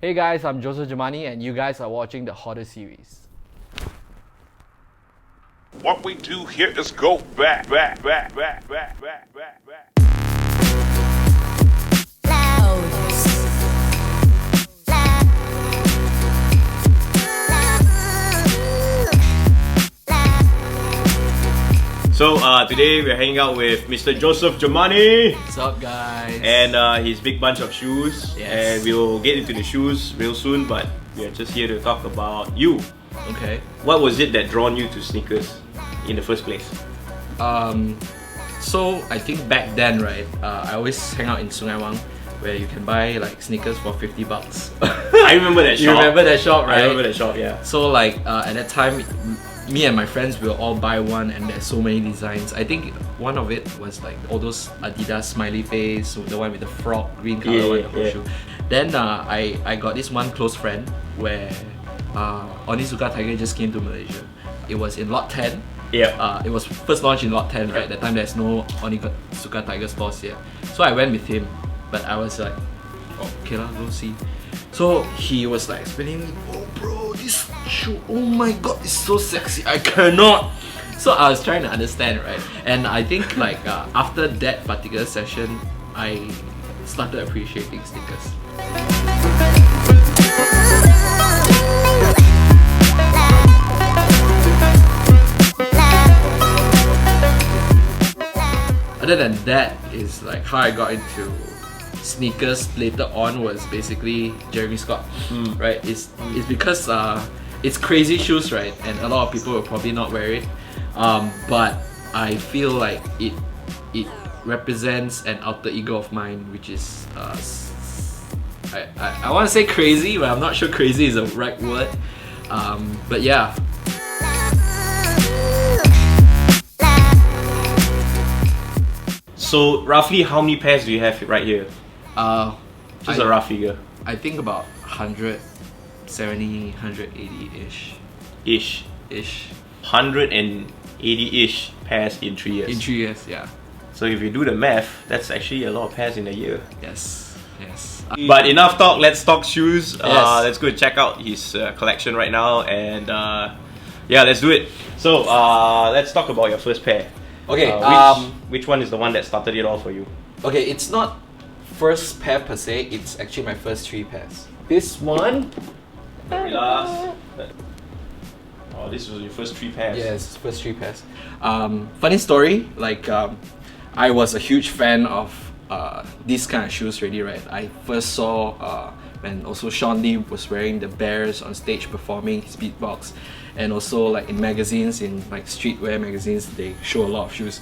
Hey guys, I'm Joseph Germani and you guys are watching the Hotter series. What we do here is go back. So today we're hanging out with Mr. Joseph Germani What's up guys? and his big bunch of shoes. Yes. And we'll get into the shoes real soon, but we're just here to talk about you. Okay. What was it that drawn you to sneakers in the first place? So I think back then, right, I always hang out in Sungai Wang where you can buy like sneakers for $50. I remember that shop. You remember that shop, right? I remember that shop, yeah. So like at that time, me and my friends will all buy one and there's so many designs. I think one of it was like all those Adidas smiley face, the one with the frog, green color one, the horseshoe. Then I got this one close friend where Onitsuka Tiger just came to Malaysia. It was in Lot 10. Yeah. It was first launched in Lot 10, right? At that time there's no Onitsuka Tiger stores yet. So I went with him, but I was like, oh, okay lah, go see. So he was like explaining, oh bro, this shoe, oh my god, it's so sexy, I cannot. So I was trying to understand, right? And I think like after that particular session, I started appreciating sneakers. Other than that is like how I got into sneakers later on was basically Jeremy Scott, right? It's because it's crazy shoes, right? And a lot of people will probably not wear it, but I feel like it represents an alter ego of mine, which is I want to say crazy, but I'm not sure crazy is the right word. But yeah. So roughly how many pairs do you have right here? Just a rough figure. I think about 170, 180-ish. Ish. 180-ish pairs in 3 years. In 3 years, yeah. So if you do the math, that's actually a lot of pairs in a year. Yes. But enough talk, let's talk shoes. Yes. Let's go check out his collection right now and yeah, let's do it. So let's talk about your first pair. Okay, which one is the one that started it all for you? okay, it's not first pair per se, it's actually my first 3 pairs. This one. Very last. Oh, this was your first 3 pairs. Yes, first 3 pairs. Funny story, like I was a huge fan of these kind of shoes already, right? I first saw when also Sean Lee was wearing the Bears on stage performing his beatbox, and also like in magazines, in like streetwear magazines, they show a lot of shoes.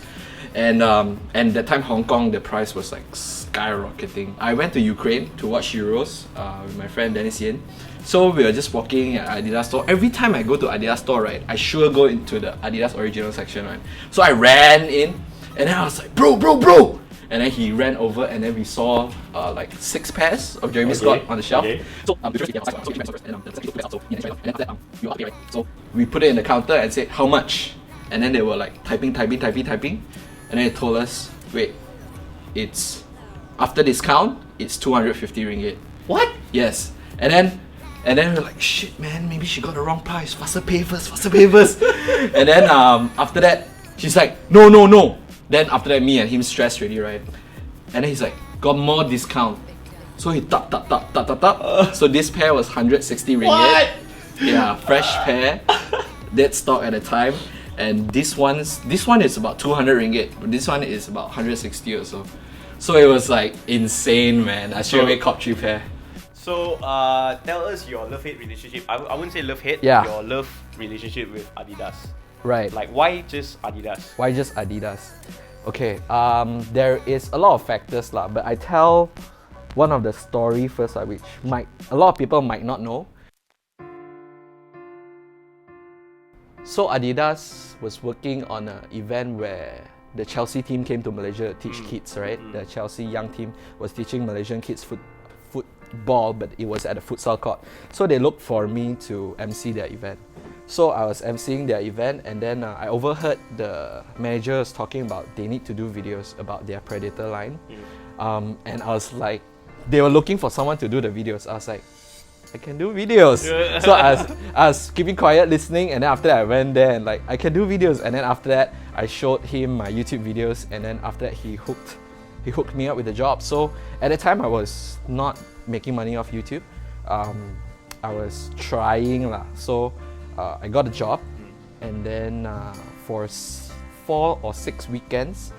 And that time Hong Kong, the price was like skyrocketing. I went to Ukraine to watch Euros with my friend Dennis Yen. So we were just walking at Adidas store. Every time I go to Adidas store, right, I sure go into the Adidas original section, right? So I ran in and then I was like, bro! And then he ran over and then we saw like 6 pairs of Jeremy Scott on the shelf. Okay. So we put it in the counter and said, how much? And then they were like typing. And then they told us, wait, it's after discount, it's 250 ringgit. What? Yes. And then we're like, shit man, maybe she got the wrong price. Faster pay first. And then after that, she's like, no. Then after that, me and him stressed already, right? And then he's like, got more discount. So he tap. So this pair was 160 ringgit. What? Yeah, fresh pair. Dead stock at the time. And this one is about 200 ringgit. But this one is about 160 or so. So it was like insane, man. I straight away copped 3 pair. So tell us your love-hate relationship. I wouldn't say love-hate, Yeah. your love relationship with Adidas. Right. Like, why just Adidas? Why just Adidas? Okay, there is a lot of factors lah, but I tell one of the story first, which a lot of people might not know. So Adidas was working on an event where the Chelsea team came to Malaysia to teach kids, right? The Chelsea young team was teaching Malaysian kids football, but it was at a futsal court. So they looked for me to MC their event. So I was emceeing their event, and then I overheard the managers talking about they need to do videos about their Predator line. And I was like, they were looking for someone to do the videos. I was like, I can do videos. So I was keeping quiet, listening, and then after that I went there and like, I can do videos. And then after that, I showed him my YouTube videos, and then after that he hooked me up with the job. So at the time I was not making money off YouTube. I was trying lah. So I got a job, and then for 4 or 6 weekends,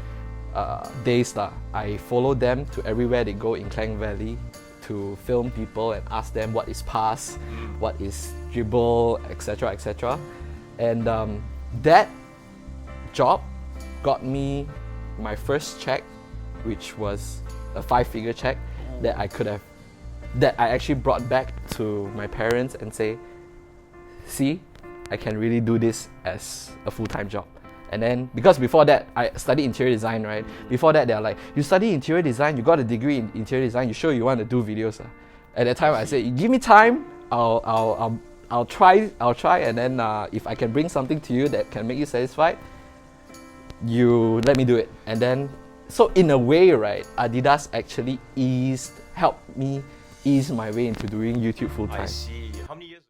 days lah, I followed them to everywhere they go in Klang Valley to film people and ask them what is pass, what is dribble, etc., etc. And that job got me my first check, which was a 5-figure check that I actually brought back to my parents and say, see, I can really do this as a full-time job. And then, because before that, I studied interior design, right? Before that, they're like, you study interior design, you got a degree in interior design, you sure you want to do videos? At that time, I said, give me time, I'll try, and then if I can bring something to you that can make you satisfied, you let me do it. And then, so in a way, right, Adidas actually helped me ease my way into doing YouTube full time. I see. How many years?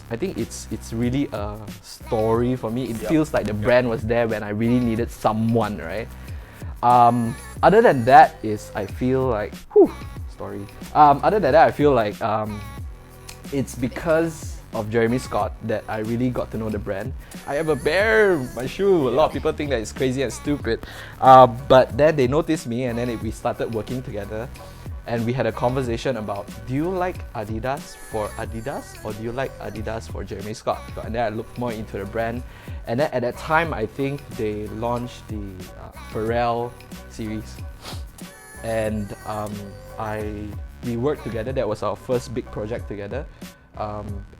I think it's really a story for me. It feels like the brand was there when I really needed someone, right? Other than that I feel like, other than that, I feel like it's because of Jeremy Scott that I really got to know the brand. I have a bear, my shoe. A lot of people think that it's crazy and stupid, but then they noticed me, and then we started working together. And we had a conversation about, do you like Adidas for Adidas, or do you like Adidas for Jeremy Scott? And then I looked more into the brand. And then at that time, I think they launched the Pharrell series. And we worked together. That was our first big project together.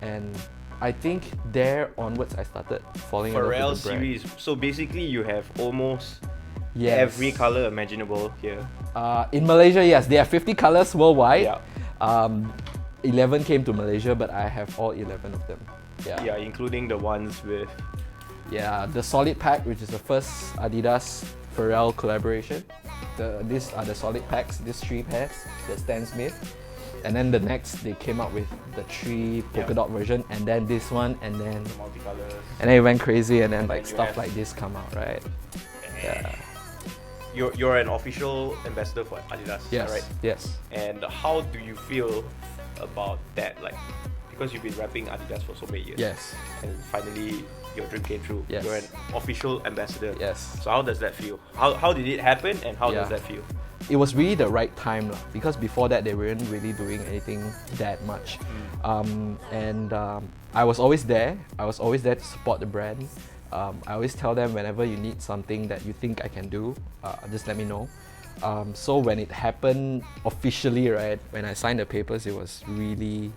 And I think there onwards, I started falling in love Pharrell with the brand. series. So basically, you have almost every color imaginable here. In Malaysia, yes, there are 50 colors worldwide. Yeah. 11 came to Malaysia, but I have all 11 of them. Yeah, including the ones with... Yeah, the Solid Pack, which is the first Adidas Pharrell collaboration. These are the Solid Packs, these 3 pairs, the Stan Smith. And then the next, they came up with the 3 polka dot version, and then this one, and then... The multicolors. And then it went crazy, and then like stuff like this come out, right? Yeah. You're an official ambassador for Adidas, Yes, right? yes. And how do you feel about that? Like, because you've been rapping Adidas for so many years. Yes. And finally, your dream came true. Yes. You're an official ambassador. Yes. So how does that feel? How did it happen, and how does that feel? It was really the right time, because before that they weren't really doing anything that much. I was always there. I was always there to support the brand. I always tell them, whenever you need something that you think I can do, just let me know. So when it happened officially, right, when I signed the papers, it was really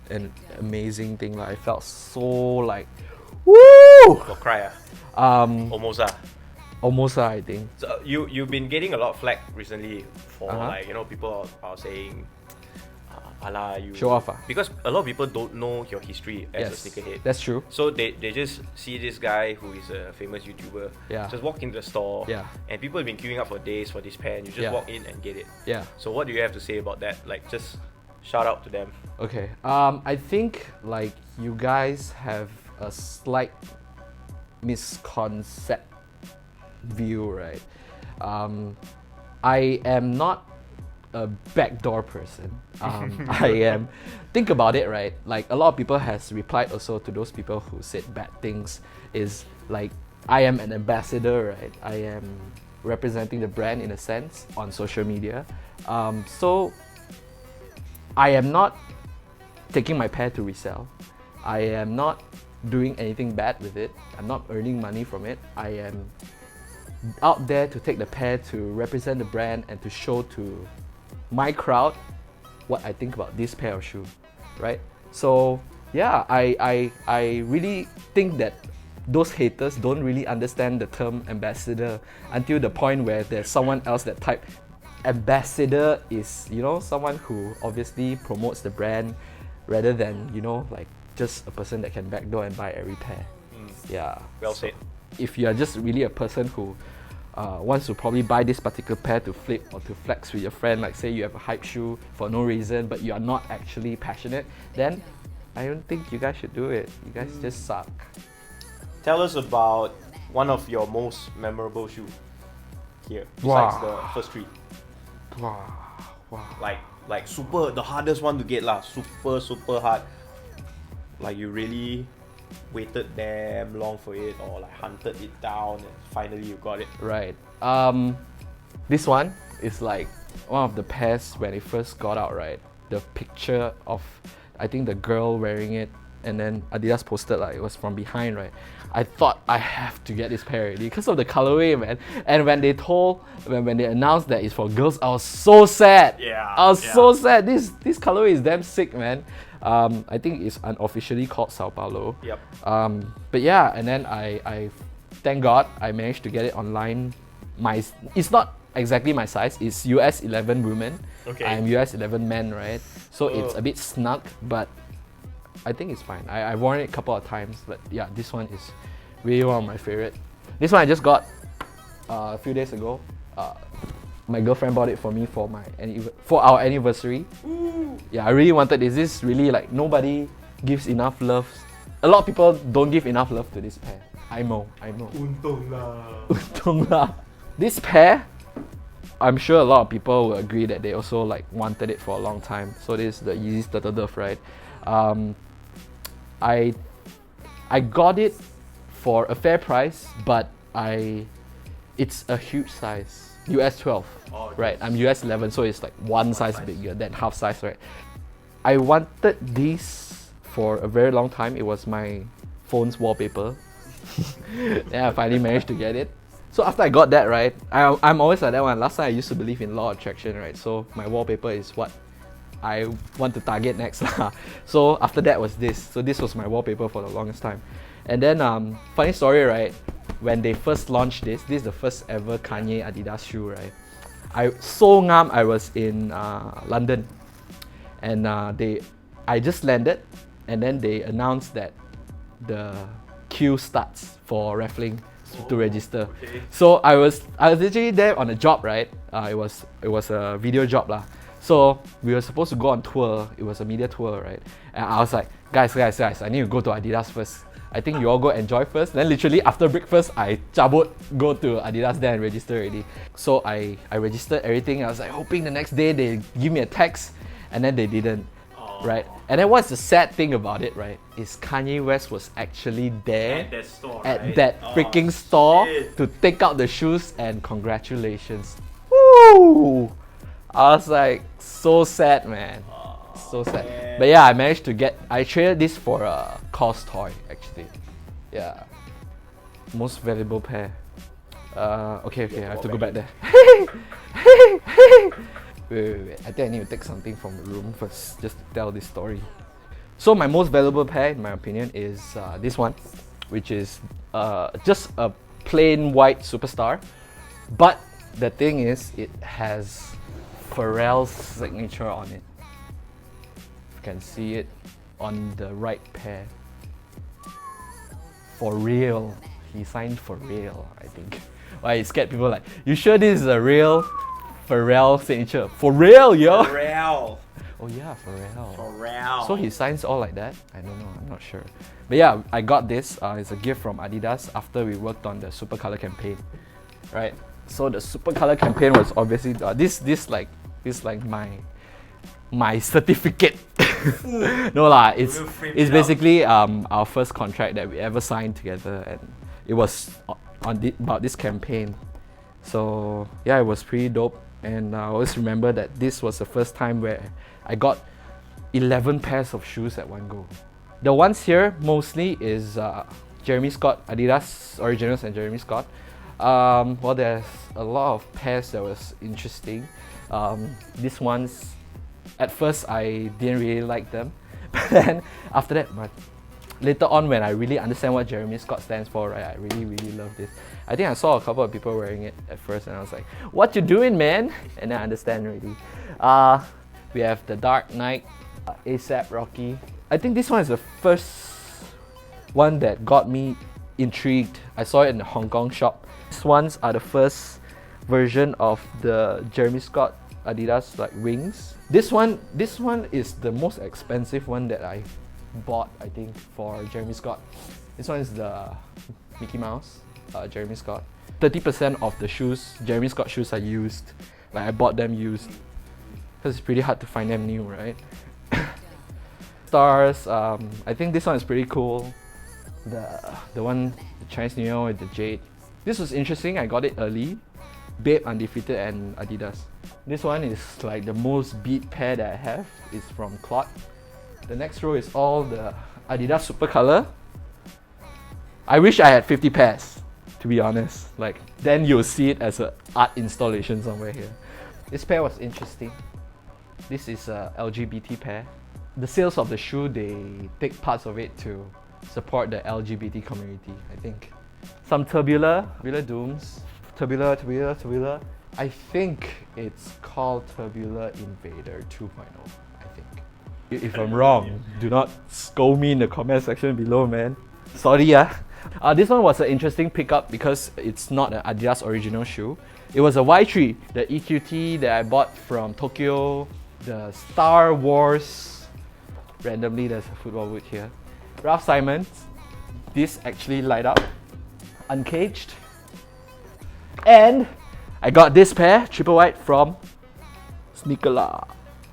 an amazing thing. Like, I felt so like, woo! Or cry? Almost. Almost, I think. So you've been getting a lot of flack recently for like, you know, people are saying, you show off. Because a lot of people don't know your history as a sneakerhead. That's true. So they just see this guy who is a famous YouTuber, just walk into the store, and people have been queuing up for days for this pair, and you just walk in and get it. Yeah. So what do you have to say about that? Like, just shout out to them. Okay. I think like you guys have a slight misconcept view, right? I am not a backdoor person. I am. Think about it, right? Like, a lot of people has replied also to those people who said bad things. Is like, I am an ambassador, right? I am representing the brand in a sense on social media. So I am not taking my pair to resell. I am not doing anything bad with it. I'm not earning money from it. I am out there to take the pair to represent the brand and to show to my crowd what I think about this pair of shoe, right? So yeah, I really think that those haters don't really understand the term ambassador until the point where there's someone else that type ambassador is, you know, someone who obviously promotes the brand rather than, you know, like just a person that can backdoor and buy every pair. Yeah. Well said. If you are just really a person who wants to probably buy this particular pair to flip or to flex with your friend, like say you have a hype shoe for no reason but you are not actually passionate, then I don't think you guys should do it. You guys just suck. Tell us about one of your most memorable shoes here, besides the first three. Wow. Like super, the hardest one to get lah. Super hard. Like you really waited damn long for it, or like hunted it down and finally you got it. Right. This one is like one of the pairs when it first got out, right? The picture of, I think, the girl wearing it, and then Adidas posted like it was from behind, right? I thought I have to get this pair already because of the colorway, man. And when they announced that it's for girls, I was so sad. I was so sad. This colorway is damn sick, man. I think it's unofficially called Sao Paulo. Yep. But yeah, and then I thank God I managed to get it online. It's not exactly my size. It's US 11 women. Okay. I'm US 11 men, right? So it's a bit snug, but I think it's fine. I've worn it a couple of times, but yeah, this one is really one of my favorite. This one I just got a few days ago. My girlfriend bought it for me for our anniversary. Ooh. Yeah, I really wanted this. This is really like nobody gives enough love. A lot of people don't give enough love to this pair. I know. Untung lah. Untung lah. This pair, I'm sure a lot of people will agree that they also like wanted it for a long time. So this is the Yeezy Turtle Dove, right? I got it for a fair price, but it's a huge size. US 12, right? I'm US 11, so it's like one size bigger than half size, right? I wanted this for a very long time. It was my phone's wallpaper. Then I finally managed to get it. So after I got that, right, I'm always like that one. Last time I used to believe in law of attraction, right? So my wallpaper is what I want to target next. So after that was this. So this was my wallpaper for the longest time. And then funny story, right? When they first launched this is the first ever Kanye Adidas shoe, right? I was in London, and I just landed, and then they announced that the queue starts for raffling to register. Okay. So I was literally there on a job, right? It was a video job lah. So we were supposed to go on tour. It was a media tour, right? And I was like, guys, I need to go to Adidas first. I think you all go enjoy first. Then literally after breakfast, I go to Adidas there and register already. So I registered everything. I was like hoping the next day they give me a text, and then they didn't, right? And then what's the sad thing about it, right? Is Kanye West was actually there at that store, at that freaking store to take out the shoes, and congratulations. Woo! I was like so sad, man. So sad. Man. But yeah, I traded this for a KOS toy actually. Yeah. Most valuable pair. Okay, I have to go back there. Wait. I think I need to take something from the room first just to tell this story. So my most valuable pair, in my opinion, is this one, which is just a plain white Superstar. But the thing is, it has Pharrell's signature on it. You can see it on the right pair. For real. He signed for real, I think. Why it scared people like, you sure this is a real Pharrell signature? For real, yo! Pharrell! Oh yeah, Pharrell. Pharrell. So he signs all like that? I don't know, I'm not sure. But yeah, I got this. It's a gift from Adidas after we worked on the Super Color campaign. Right? So the Super Color campaign was obviously this like my certificate. No lah, it's basically our first contract that we ever signed together, and it was about this campaign. So yeah, it was pretty dope, and I always remember that this was the first time where I got 11 pairs of shoes at one go. The ones here mostly is Jeremy Scott, Adidas Originals and Jeremy Scott. Well, there's a lot of pairs that was interesting. These ones, at first I didn't really like them, but then after that, later on when I really understand what Jeremy Scott stands for, right, I really love this. I think I saw a couple of people wearing it at first, and I was like, "What you doing, man?" And then I understand already. We have the Dark Knight, ASAP Rocky. I think this one is the first one that got me intrigued. I saw it in the Hong Kong shop. These ones are the first version of the Jeremy Scott Adidas like wings. This one is the most expensive one that I bought, I think, for Jeremy Scott. This one is the Mickey Mouse, Jeremy Scott. 30% of the shoes, Jeremy Scott shoes, are used. Like I bought them used because it's pretty hard to find them new, right? Stars, I think this one is pretty cool. The one, the Chinese New Year with the jade. This was interesting. I got it early. Babe, Undefeated, and Adidas. This one is like the most beat pair that I have. It's from Claude. The next row is all the Adidas Super Color. I wish I had 50 pairs, to be honest. Like, then you'll see it as an art installation somewhere here. This pair was interesting. This is a LGBT pair. The sales of the shoe, they take parts of it to support the LGBT community, I think. Some Tubular Dooms. Tubular. I think it's called Tubular Invader 2.0, I think. If I'm wrong, do not scold me in the comment section below, man. Sorry, yeah. This one was an interesting pickup because it's not an Adidas original shoe. It was a Y3, the EQT that I bought from Tokyo, the Star Wars. Randomly, there's a football boot here. Ralph Simons. This actually light up, uncaged. And I got this pair, triple white, from Sneakerla.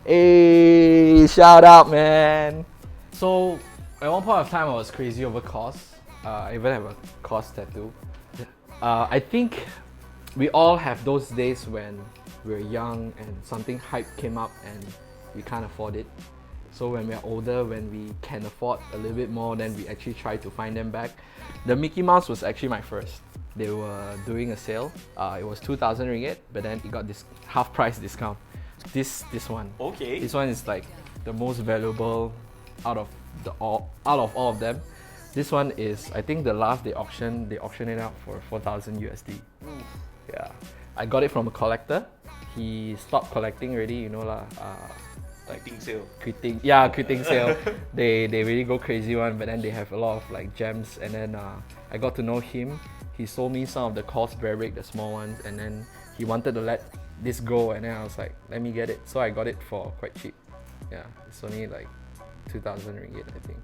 Hey, shout out, man. So at one point of time, I was crazy over COS. I even have a COS tattoo. I think we all have those days when we're young and something hype came up and we can't afford it. So when we're older, when we can afford a little bit more, then we actually try to find them back. The Mickey Mouse was actually my first. They were doing a sale. It was 2,000 ringgit, but then it got this half price discount. This one. Okay. This one is like the most valuable out of all of them. This one is, I think the last they auctioned it out for 4,000 USD. Yeah. I got it from a collector. He stopped collecting already, you know lah. Like Quitting sale. Quitting sale. They really go crazy one, but then they have a lot of like gems. And then I got to know him. He sold me some of the COS Bearbrick, the small ones, and then he wanted to let this go, and then I was like, let me get it. So I got it for quite cheap. Yeah, it's only like 2,000 ringgit, I think.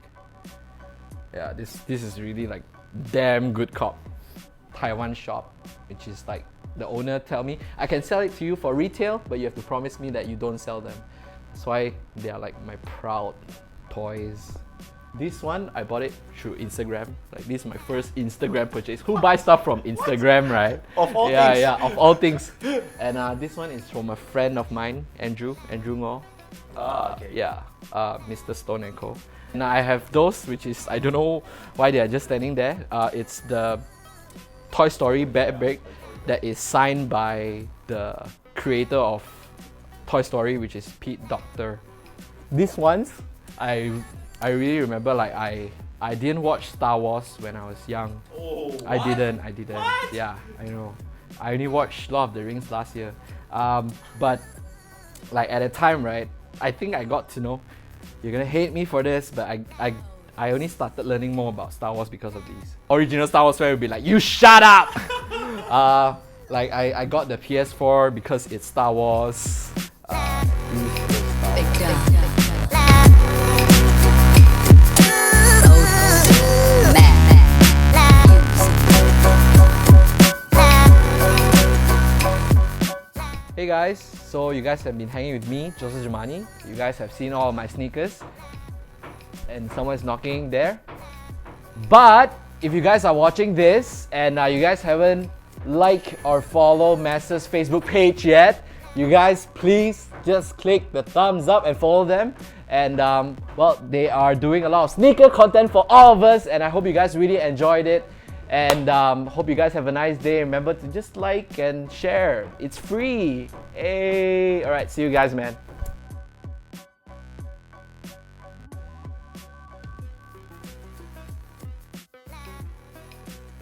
Yeah, this is really like damn good cop. Taiwan shop, which is like the owner tell me, I can sell it to you for retail, but you have to promise me that you don't sell them. That's why they are like my proud toys. This one, I bought it through Instagram. Like, this is my first Instagram purchase. Who buys stuff from Instagram, right? Of all things. Yeah, of all things. And this one is from a friend of mine, Andrew Ngo. Okay. Yeah, Mr. Stone & Co. And I have those, which is, I don't know why they are just standing there. It's the Toy Story Bearbrick that is signed by the creator of Toy Story, which is Pete Docter. These ones, I really remember, like I didn't watch Star Wars when I was young. Oh, what? I didn't. What? Yeah, I know. I only watched Lord of the Rings last year. But like at the time, right, I think I got to know, you're gonna hate me for this, but I only started learning more about Star Wars because of these. Original Star Wars fan would be like, you shut up! Like I got the PS4 because it's Star Wars. Hey guys, so you guys have been hanging with me, Joseph Germani. You guys have seen all of my sneakers and someone's knocking there. But if you guys are watching this and you guys haven't liked or followed Master's Facebook page yet, you guys please just click the thumbs up and follow them. And well, they are doing a lot of sneaker content for all of us, and I hope you guys really enjoyed it. And hope you guys have a nice day. Remember to just like and share. It's free. Hey, all right, see you guys, man.